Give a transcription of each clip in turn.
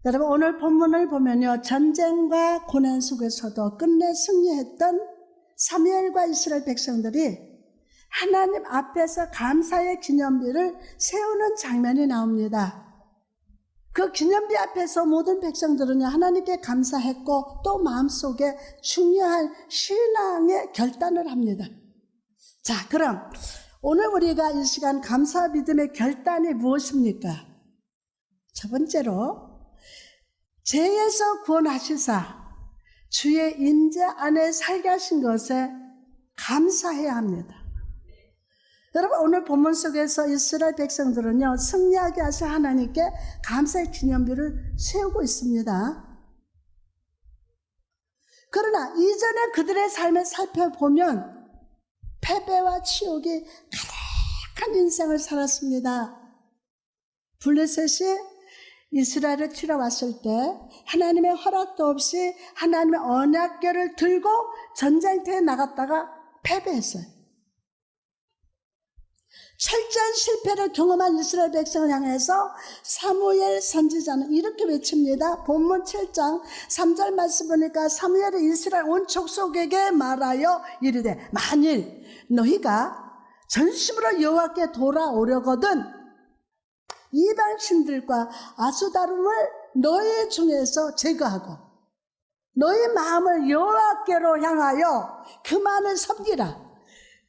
여러분 오늘 본문을 보면요, 전쟁과 고난 속에서도 끝내 승리했던 사무엘과 이스라엘 백성들이 하나님 앞에서 감사의 기념비를 세우는 장면이 나옵니다. 그 기념비 앞에서 모든 백성들은요, 하나님께 감사했고 또 마음속에 중요한 신앙의 결단을 합니다. 자, 그럼 오늘 우리가 이 시간 감사 믿음의 결단이 무엇입니까? 첫 번째로, 죄에서 구원하시사 주의 임재 안에 살게 하신 것에 감사해야 합니다. 여러분 오늘 본문 속에서 이스라엘 백성들은요, 승리하게 하신 하나님께 감사의 기념비를 세우고 있습니다. 그러나 이전에 그들의 삶을 살펴보면 패배와 치욕이 가득한 인생을 살았습니다. 블레셋이 이스라엘을 치러 왔을 때 하나님의 허락도 없이 하나님의 언약궤를 들고 전쟁터에 나갔다가 패배했어요. 철저한 실패를 경험한 이스라엘 백성을 향해서 사무엘 선지자는 이렇게 외칩니다. 본문 7장 3절 말씀 보니까 사무엘이 이스라엘 온 족속에게 말하여 이르되 만일 너희가 전심으로 여호와께 돌아오려거든 이방 신들과 아수다룸을 너희 중에서 제거하고 너희 마음을 여호와께로 향하여 그만을 섬기라.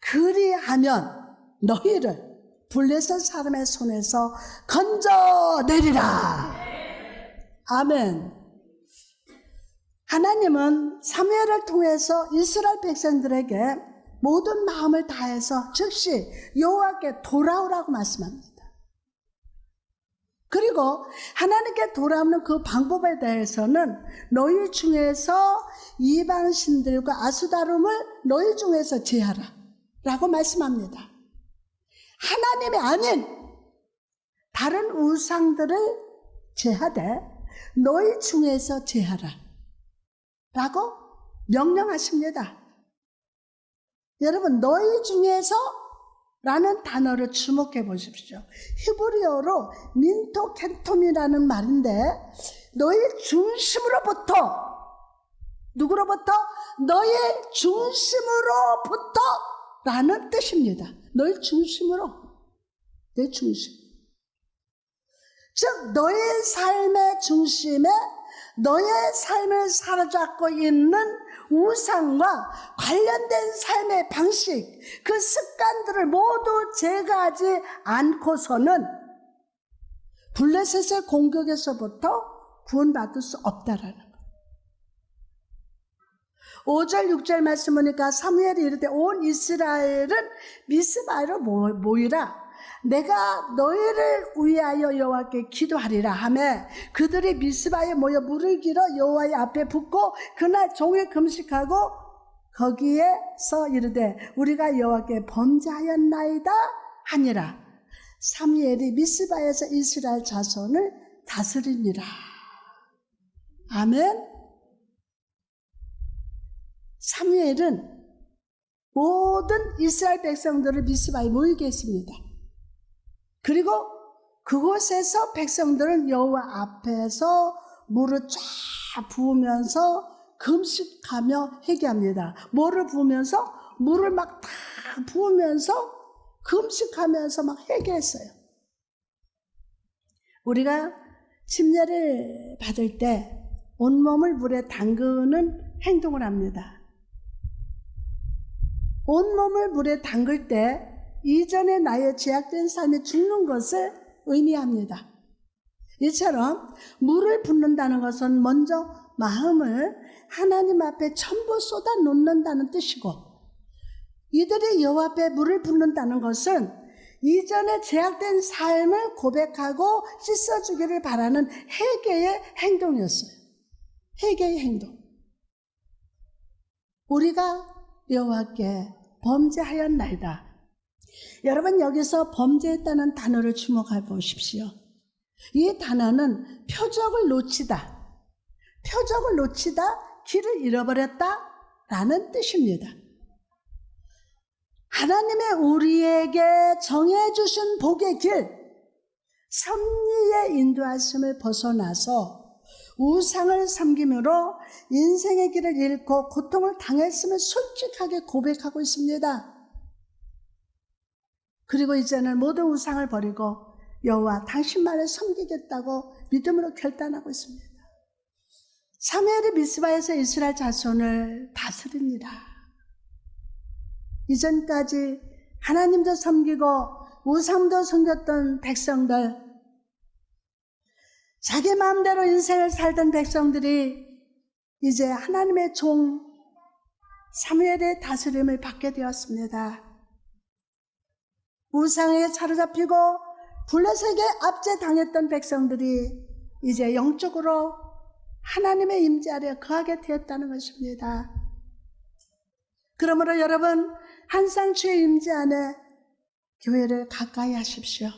그리하면 너희를 블레셋 사람의 손에서 건져내리라. 아멘. 하나님은 사무엘을 통해서 이스라엘 백성들에게 모든 마음을 다해서 즉시 여호와께 돌아오라고 말씀합니다. 그리고 하나님께 돌아오는 그 방법에 대해서는 너희 중에서 이방 신들과 아수다룸을 너희 중에서 제하라 라고 말씀합니다. 하나님이 아닌 다른 우상들을 제하되 너희 중에서 제하라 라고 명령하십니다. 여러분 너희 중에서 라는 단어를 주목해 보십시오. 히브리어로 민토켄톰이라는 말인데 너희 중심으로부터, 누구로부터? 너희 중심으로부터 라는 뜻입니다. 너희 중심으로, 내 중심. 즉 너의 삶의 중심에 너의 삶을 사로잡고 있는 우상과 관련된 삶의 방식, 그 습관들을 모두 제거하지 않고서는 블레셋의 공격에서부터 구원받을 수 없다라는 거예요. 5절 6절 말씀 보니까 사무엘이 이르되 온 이스라엘은 미스바로 모이라. 내가 너희를 위하여 여호와께 기도하리라 하매 그들이 미스바에 모여 물을 길어 여호와의 앞에 붓고 그날 종일 금식하고 거기에서 이르되 우리가 여호와께 범죄하였나이다 하니라. 사무엘이 미스바에서 이스라엘 자손을 다스리니라. 아멘. 사무엘은 모든 이스라엘 백성들을 미스바에 모이게 했습니다. 그리고 그곳에서 백성들은 여호와 앞에서 물을 쫙 부으면서 금식하며 회개합니다. 뭐를 부으면서? 물을 막 다 부으면서 금식하면서 막 회개했어요. 우리가 침례를 받을 때 온몸을 물에 담그는 행동을 합니다. 온몸을 물에 담글 때 이전에 나의 죄악된 삶이 죽는 것을 의미합니다. 이처럼 물을 붓는다는 것은 먼저 마음을 하나님 앞에 전부 쏟아 놓는다는 뜻이고, 이들이 여호와 앞에 물을 붓는다는 것은 이전에 죄악된 삶을 고백하고 씻어주기를 바라는 회개의 행동이었어요. 회개의 행동. 우리가 여호와께 범죄하였나이다. 여러분 여기서 범죄했다는 단어를 주목해 보십시오. 이 단어는 표적을 놓치다, 길을 잃어버렸다 라는 뜻입니다. 하나님의 우리에게 정해주신 복의 길, 섭리의 인도하심을 벗어나서 우상을 섬김으로 인생의 길을 잃고 고통을 당했음을 솔직하게 고백하고 있습니다. 그리고 이제는 모든 우상을 버리고 여호와 당신만을 섬기겠다고 믿음으로 결단하고 있습니다. 사무엘이 미스바에서 이스라엘 자손을 다스립니다. 이전까지 하나님도 섬기고 우상도 섬겼던 백성들, 자기 마음대로 인생을 살던 백성들이 이제 하나님의 종 사무엘의 다스림을 받게 되었습니다. 우상에 사로잡히고 블레셋에게 압제당했던 백성들이 이제 영적으로 하나님의 임재 아래 거하게 되었다는 것입니다. 그러므로 여러분, 한상주의 임재 안에 교회를 가까이 하십시오.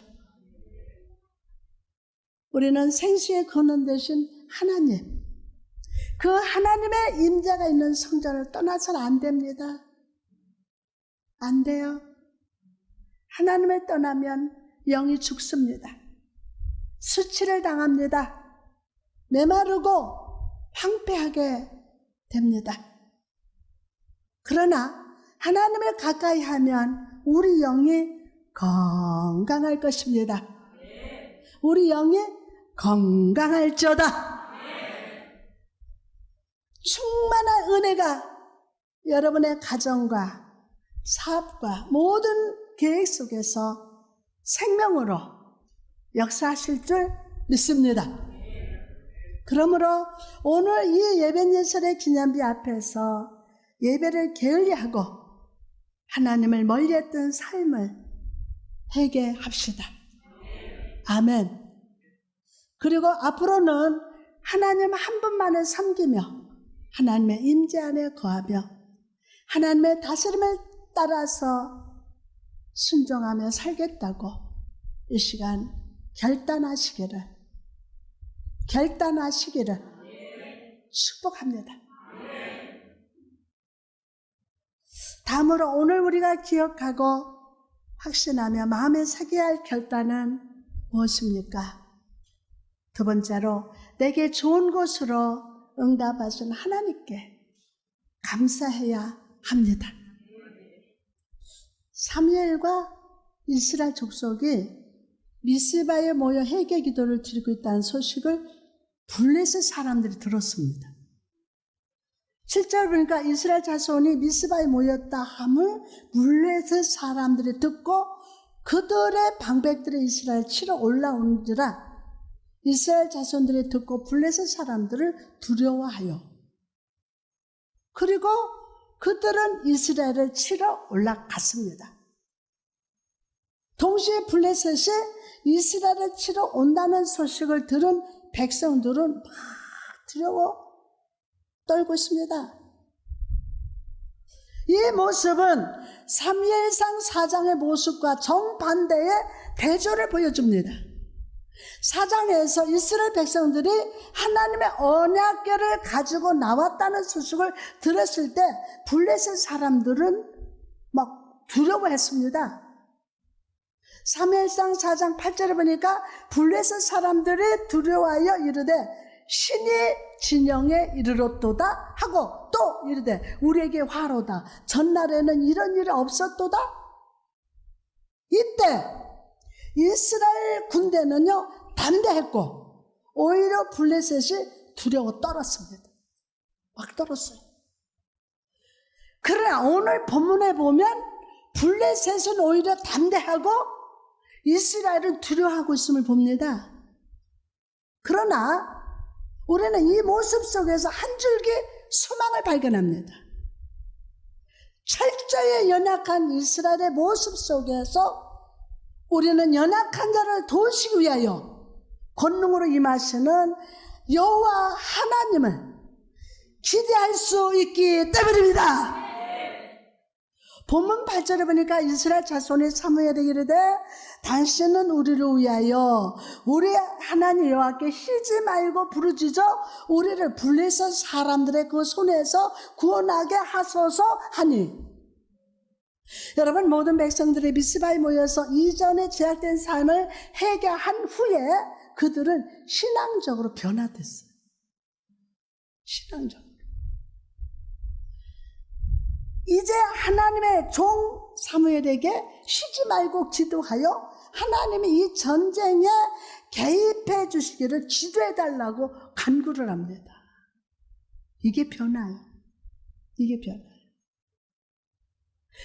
우리는 생수의 근원 되신 하나님, 그 하나님의 임재가 있는 성전을 떠나서는 안 됩니다. 안 돼요. 하나님을 떠나면 영이 죽습니다. 수치를 당합니다. 메마르고 황폐하게 됩니다. 그러나 하나님을 가까이 하면 우리 영이 건강할 것입니다. 우리 영이 건강할지어다. 충만한 은혜가 여러분의 가정과 사업과 모든 계획 속에서 생명으로 역사하실 줄 믿습니다. 그러므로 오늘 이 예배예설의 기념비 앞에서 예배를 게을리하고 하나님을 멀리했던 삶을 회개합시다. 아멘. 그리고 앞으로는 하나님 한 분만을 섬기며 하나님의 임재 안에 거하며 하나님의 다스림을 따라서 순종하며 살겠다고 이 시간 결단하시기를 축복합니다. 다음으로 오늘 우리가 기억하고 확신하며 마음에 새겨야 할 결단은 무엇입니까? 두 번째로 내게 좋은 곳으로 응답하신 하나님께 감사해야 합니다. 사무엘과 이스라엘 족속이 미스바에 모여 회개 기도를 드리고 있다는 소식을 블레셋 사람들이 들었습니다. 실제로 보니까 이스라엘 자손이 미스바에 모였다 함을 블레셋 사람들이 듣고 그들의 방백들이 이스라엘 치러 올라오는지라 이스라엘 자손들이 듣고 블레셋 사람들을 두려워하여 그리고 그들은 이스라엘을 치러 올라갔습니다. 동시에 블레셋이 이스라엘을 치러 온다는 소식을 들은 백성들은 막 두려워 떨고 있습니다. 이 모습은 사무엘상 4장의 모습과 정반대의 대조를 보여줍니다. 4장에서 이스라엘 백성들이 하나님의 언약궤를 가지고 나왔다는 소식을 들었을 때 블레셋 사람들은 막 두려워했습니다. 사무엘상 4장 8절에 보니까 블레셋 사람들이 두려워하여 이르되 신이 진영에 이르렀도다 하고 또 이르되 우리에게 화로다. 전날에는 이런 일이 없었도다. 이때 이스라엘 군대는요 담대했고 오히려 블레셋이 두려워 떨었습니다. 막 떨었어요. 그러나 오늘 본문에 보면 블레셋은 오히려 담대하고 이스라엘은 두려워하고 있음을 봅니다. 그러나 우리는 이 모습 속에서 한 줄기 소망을 발견합니다. 철저히 연약한 이스라엘의 모습 속에서 우리는 연약한 자를 도우시기 위하여 권능으로 임하시는 여호와 하나님을 기대할 수 있기 때문입니다. 본문 8절에 보니까 이스라엘 자손이 사무엘에게 이르되 당신은 우리를 위하여 우리 하나님 여호와께 희지 말고 부르짖어 우리를 블레셋 사람들의 그 손에서 구원하게 하소서 하니. 여러분, 모든 백성들이 미스바에 모여서 이전에 제약된 삶을 해결한 후에 그들은 신앙적으로 변화됐어요. 신앙적으로. 이제 하나님의 종 사무엘에게 쉬지 말고 기도하여 하나님이 이 전쟁에 개입해 주시기를 기도해 달라고 간구를 합니다. 이게 변화예요. 이게 변화예요.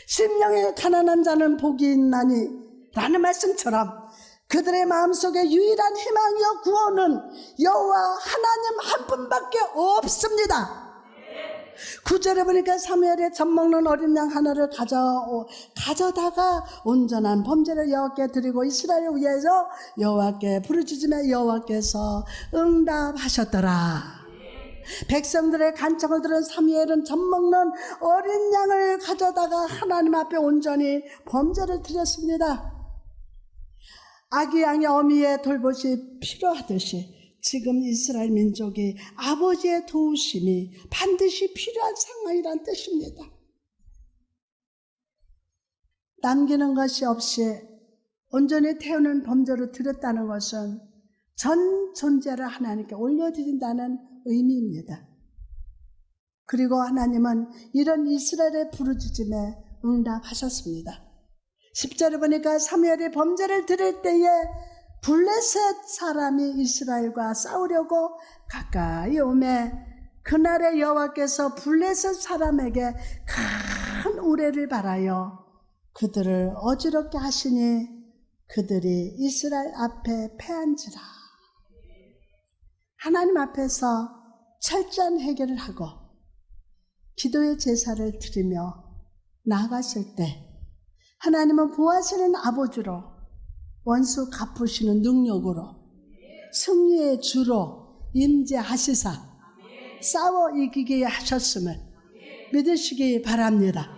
심령이 가난한 자는 복이 있나니 라는 말씀처럼 그들의 마음속에 유일한 희망이요 구원은 여호와 하나님 한 분밖에 없습니다. 9절에 보니까 사무엘의 젖먹는 어린 양 하나를 가져다가 온전한 범죄를 여호와께 드리고 이스라엘을 위해서 여호와께 부르짖으며 여호와께서 응답하셨더라. 백성들의 간청을 들은 사무엘은 젖먹는 어린 양을 가져다가 하나님 앞에 온전히 범죄를 드렸습니다. 아기 양의 어미의 돌봇이 필요하듯이 지금 이스라엘 민족이 아버지의 도우심이 반드시 필요한 상황이란 뜻입니다. 남기는 것이 없이 온전히 태우는 범죄로 드렸다는 것은 전 존재를 하나님께 올려드린다는 의미입니다. 그리고 하나님은 이런 이스라엘의 부르짖음에 응답하셨습니다. 10절에 보니까 사무엘이 범죄를 드릴 때에 블레셋 사람이 이스라엘과 싸우려고 가까이 오매 그날에 여호와께서 블레셋 사람에게 큰 우레를 발하여 그들을 어지럽게 하시니 그들이 이스라엘 앞에 패한지라. 하나님 앞에서 철저한 해결을 하고 기도의 제사를 드리며 나아갔을 때 하나님은 보호하시는 아버지로 원수 갚으시는 능력으로 승리의 주로 임재하시사 싸워 이기게 하셨음을 믿으시기 바랍니다.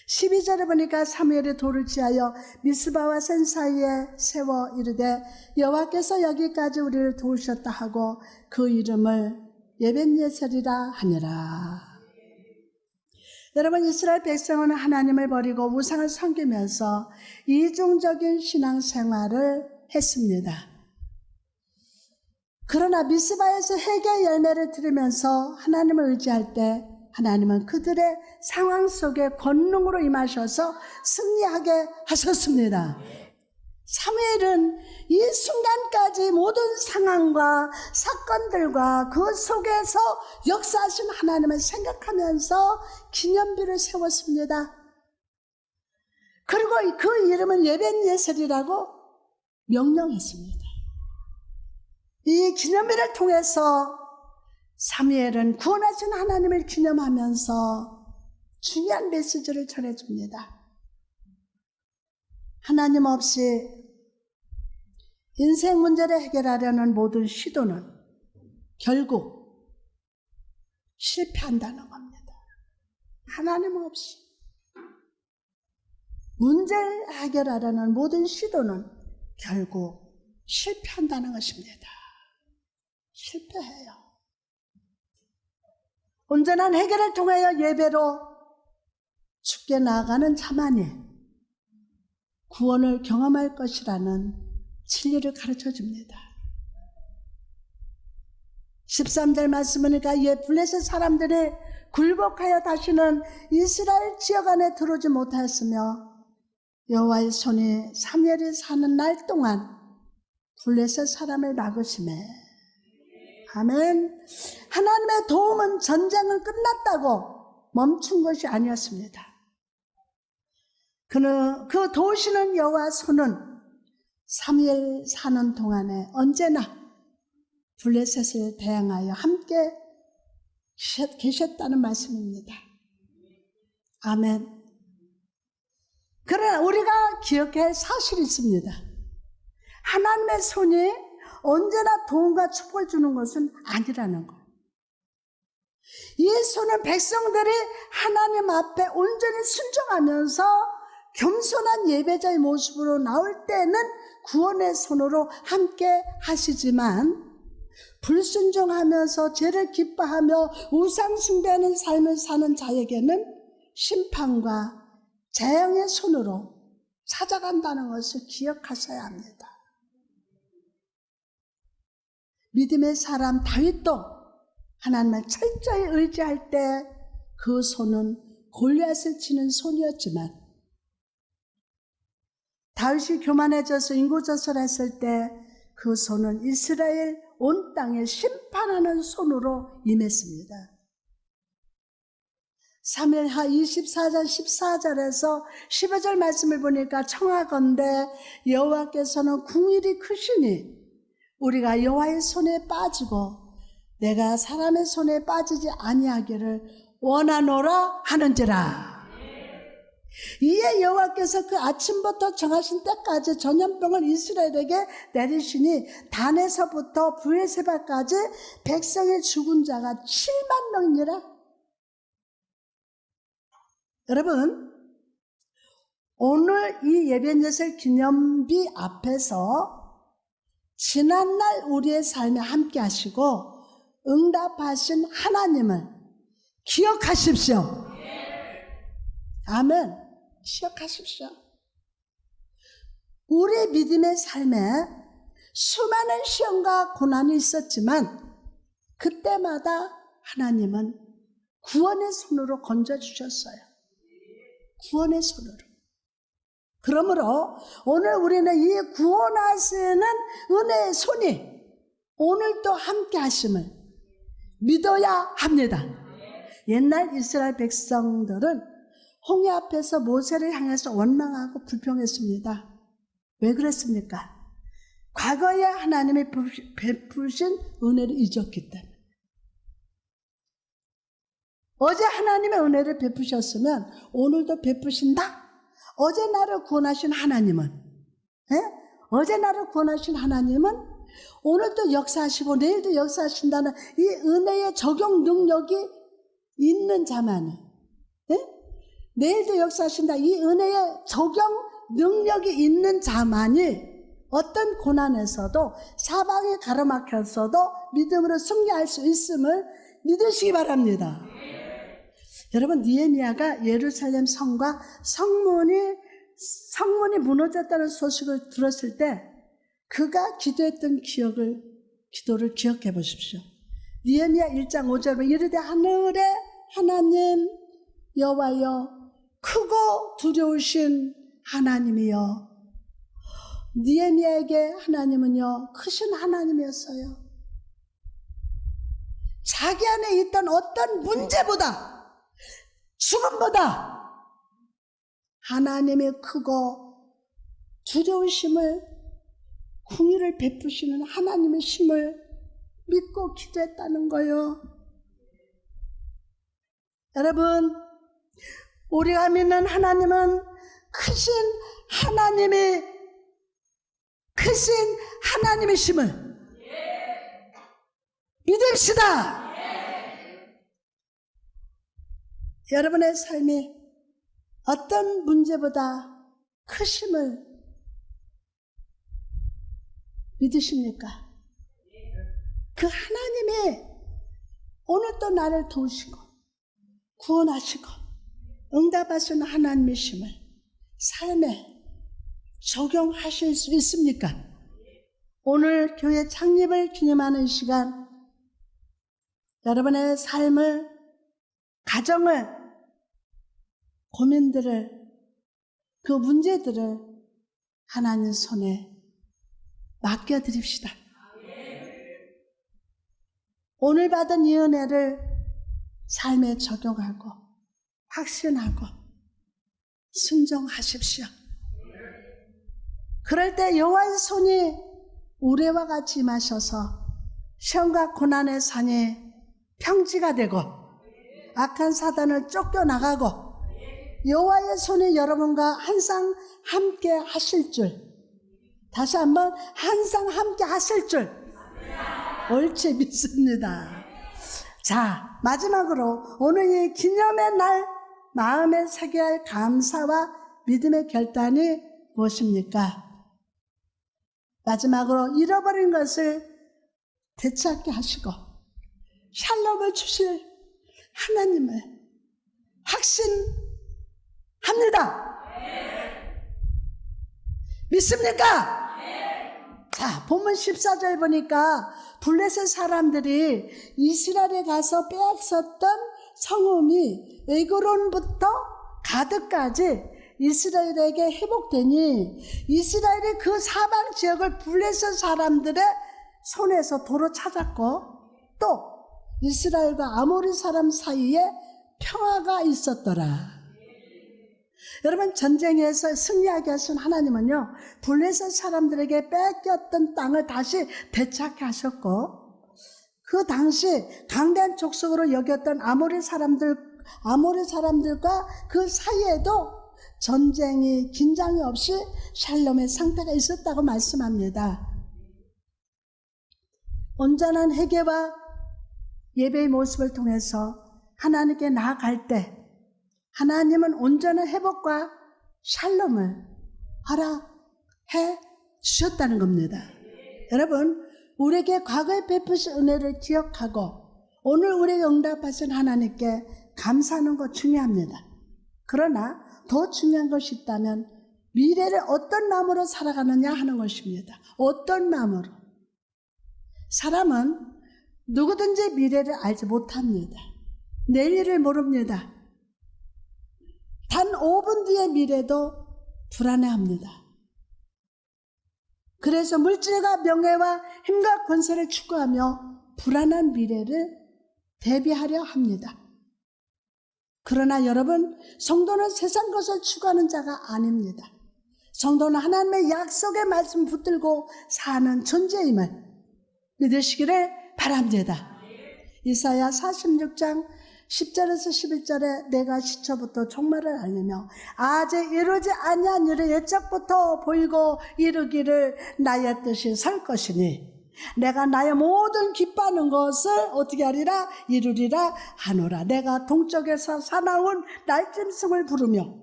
12절에 보니까 사무엘이 돌을 지하여 미스바와 센 사이에 세워 이르되 여호와께서 여기까지 우리를 도우셨다 하고 그 이름을 예벤예셀이라 하니라. 여러분, 이스라엘 백성은 하나님을 버리고 우상을 섬기면서 이중적인 신앙생활을 했습니다. 그러나 미스바에서 회개의 열매를 들으면서 하나님을 의지할 때 하나님은 그들의 상황 속에 권능으로 임하셔서 승리하게 하셨습니다. 사무엘은 이 순간까지 모든 상황과 사건들과 그 속에서 역사하신 하나님을 생각하면서 기념비를 세웠습니다. 그리고 그 이름은 예벤예셀이라고 명령했습니다. 이 기념비를 통해서 사무엘은 구원하신 하나님을 기념하면서 중요한 메시지를 전해줍니다. 하나님 없이 인생 문제를 해결하려는 모든 시도는 결국 실패한다는 겁니다. 하나님 없이 문제를 해결하려는 모든 시도는 결국 실패한다는 것입니다. 실패해요. 온전한 해결을 통하여 예배로 죽게 나아가는 자만이 구원을 경험할 것이라는 진리를 가르쳐 줍니다. 13절 말씀이니까 블레셋 사람들이 굴복하여 다시는 이스라엘 지역 안에 들어오지 못하였으며 여호와의 손이 사무엘이 사는 날 동안 블레셋 사람을 막으시매. 아멘. 하나님의 도움은 전쟁은 끝났다고 멈춘 것이 아니었습니다. 그 도우시는 여호와 손은 사무엘 사는 동안에 언제나 블레셋을 대항하여 함께 계셨다는 말씀입니다. 아멘. 그러나 우리가 기억해야 할 사실이 있습니다. 하나님의 손이 언제나 도움과 축복을 주는 것은 아니라는 것. 이 손은 백성들이 하나님 앞에 온전히 순종하면서 겸손한 예배자의 모습으로 나올 때는 구원의 손으로 함께 하시지만 불순종하면서 죄를 기뻐하며 우상 숭배하는 삶을 사는 자에게는 심판과 재앙의 손으로 찾아간다는 것을 기억하셔야 합니다. 믿음의 사람 다윗도 하나님을 철저히 의지할 때 그 손은 골리앗을 치는 손이었지만, 다윗이 교만해져서 인고조설했을 때 그 손은 이스라엘 온 땅에 심판하는 손으로 임했습니다. 사무엘하 24장 14절에서 15절 말씀을 보니까 청하건대 여호와께서는 궁일이 크시니 우리가 여호와의 손에 빠지고 내가 사람의 손에 빠지지 아니하기를 원하노라 하는지라. 이에 여호와께서 그 아침부터 정하신 때까지 전염병을 이스라엘에게 내리시니 단에서부터 브에세바까지 백성의 죽은 자가 7만 명이니라. 여러분, 오늘 이 예배예술 기념비 앞에서 지난날 우리의 삶에 함께 하시고 응답하신 하나님을 기억하십시오. 아멘. 기억하십시오. 우리 믿음의 삶에 수많은 시험과 고난이 있었지만 그때마다 하나님은 구원의 손으로 건져주셨어요. 구원의 손으로. 그러므로 오늘 우리는 이 구원하시는 은혜의 손이 오늘도 함께 하심을 믿어야 합니다. 옛날 이스라엘 백성들은 홍해 앞에서 모세를 향해서 원망하고 불평했습니다. 왜 그랬습니까? 과거에 하나님이 베푸신 은혜를 잊었기 때문에. 어제 하나님의 은혜를 베푸셨으면 오늘도 베푸신다? 어제 나를 구원하신 하나님은, 어제 나를 구원하신 하나님은 오늘도 역사하시고 내일도 역사하신다는 이 은혜의 적용 능력이 있는 자만이, 내일도 역사하신다. 이 은혜의 적용 능력이 있는 자만이 어떤 고난에서도 사방이 가로막혀서도 믿음으로 승리할 수 있음을 믿으시기 바랍니다. 여러분, 느헤미야가 예루살렘 성과 성문이 무너졌다는 소식을 들었을 때 그가 기도했던 기도를 기억해 보십시오. 느헤미야 1장 5절에 이르되 하늘의 하나님 여호와여 크고 두려우신 하나님이여. 느헤미야에게 하나님은요 크신 하나님이었어요. 자기 안에 있던 어떤 문제보다 죽음보다 하나님의 크고 두려우심을 궁유를 베푸시는 하나님의 심을 믿고 기도했다는 거예요. 여러분, 우리가 믿는 하나님은 크신 하나님이심을 믿읍시다. 여러분의 삶이 어떤 문제보다 크심을 믿으십니까? 그 하나님이 오늘도 나를 도우시고 구원하시고 응답하시는 하나님이심을 삶에 적용하실 수 있습니까? 오늘 교회 창립을 기념하는 시간, 여러분의 삶을, 가정을, 고민들을, 그 문제들을 하나님 손에 맡겨드립시다. 오늘 받은 이 은혜를 삶에 적용하고 확신하고 순종하십시오. 그럴 때 여호와의 손이 우레와 같이 임하셔서 시험과 고난의 산이 평지가 되고 악한 사단을 쫓겨나가고 여호와의 손이 여러분과 항상 함께 하실 줄, 다시 한번 항상 함께 하실 줄 옳지 믿습니다. 자, 마지막으로 오늘 이 기념의 날 마음에 새겨야 할 감사와 믿음의 결단이 무엇입니까? 마지막으로 잃어버린 것을 되찾게 하시고 샬롬을 주실 하나님을 확신합니다. 믿습니까? 자, 자, 본문 14절 보니까 블레셋 사람들이 이스라엘에 가서 빼앗았던 성읍이 에그론부터 가드까지 이스라엘에게 회복되니 이스라엘이 그 사방 지역을 블레셋 사람들의 손에서 도로 찾았고 또 이스라엘과 아모리 사람 사이에 평화가 있었더라. 여러분, 전쟁에서 승리하게 하신 하나님은요, 블레셋 사람들에게 뺏겼던 땅을 다시 되찾게 하셨고, 그 당시 강대한 족속으로 여겼던 아모리 사람들과 그 사이에도 전쟁이 긴장이 없이 샬롬의 상태가 있었다고 말씀합니다. 온전한 회개와 예배의 모습을 통해서 하나님께 나아갈 때 하나님은 온전한 회복과 샬롬을 허락해 주셨다는 겁니다. 여러분, 우리에게 과거에 베푸신 은혜를 기억하고 오늘 우리에게 응답하신 하나님께 감사하는 것 중요합니다. 그러나 더 중요한 것이 있다면 미래를 어떤 마음으로 살아가느냐 하는 것입니다. 어떤 마음으로. 사람은 누구든지 미래를 알지 못합니다. 내일을 모릅니다. 단 5분 뒤의 미래도 불안해합니다. 그래서 물질과 명예와 힘과 권세를 추구하며 불안한 미래를 대비하려 합니다. 그러나 여러분, 성도는 세상 것을 추구하는 자가 아닙니다. 성도는 하나님의 약속의 말씀 붙들고 사는 존재임을 믿으시기를 바랍니다. 이사야 46장 10절에서 11절에 내가 시초부터 종말을 알리며 아직 이루지 아니한 일을 예적부터 보이고 이루기를 나의 뜻이 설 것이니 내가 나의 모든 기뻐하는 것을 어떻게 하리라? 이루리라 하노라. 내가 동쪽에서 사나운 날짐승을 부르며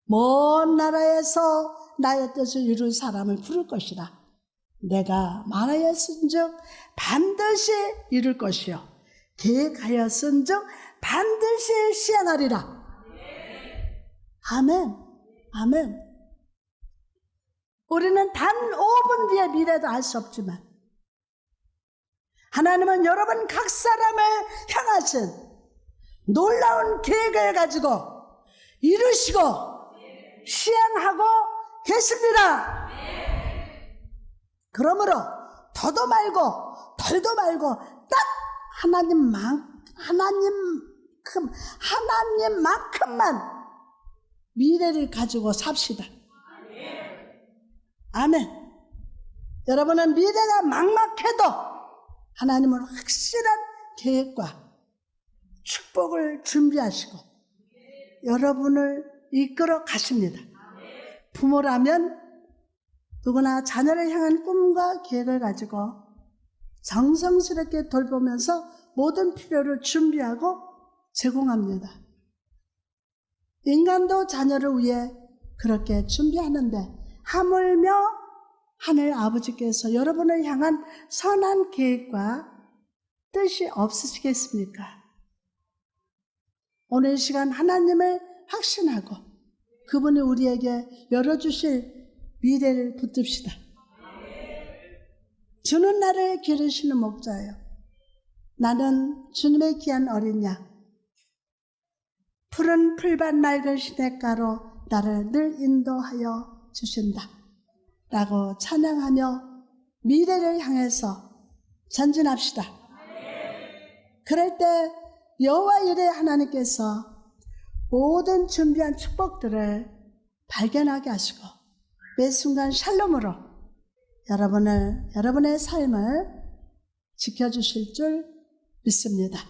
먼 나라에서 나의 뜻을 이룰 사람을 부를 것이라. 내가 말하였은즉 반드시 이룰 것이요 계획하였은즉 반드시 시행하리라. 아멘. 아멘. 우리는 단 5분 뒤의 미래도 알 수 없지만 하나님은 여러분 각 사람을 향하신 놀라운 계획을 가지고 이루시고 시행하고 계십니다. 그러므로 더도 말고 덜도 말고 딱 하나님만큼만 미래를 가지고 삽시다. 아멘. 여러분은 미래가 막막해도 하나님은 확실한 계획과 축복을 준비하시고 여러분을 이끌어 가십니다. 부모라면 누구나 자녀를 향한 꿈과 계획을 가지고 정성스럽게 돌보면서 모든 필요를 준비하고 제공합니다. 인간도 자녀를 위해 그렇게 준비하는데 하물며 하늘 아버지께서 여러분을 향한 선한 계획과 뜻이 없으시겠습니까? 오늘 시간 하나님을 확신하고 그분이 우리에게 열어주실 미래를 붙듭시다. 주는 나를 기르시는 목자예요. 나는 주님의 귀한 어린 양. 푸른 풀밭 맑은 시냇가로 나를 늘 인도하여 주신다. 라고 찬양하며 미래를 향해서 전진합시다. 그럴 때 여호와 이레 하나님께서 모든 준비한 축복들을 발견하게 하시고 매 순간 샬롬으로 여러분의 삶을 지켜주실 줄 믿습니다.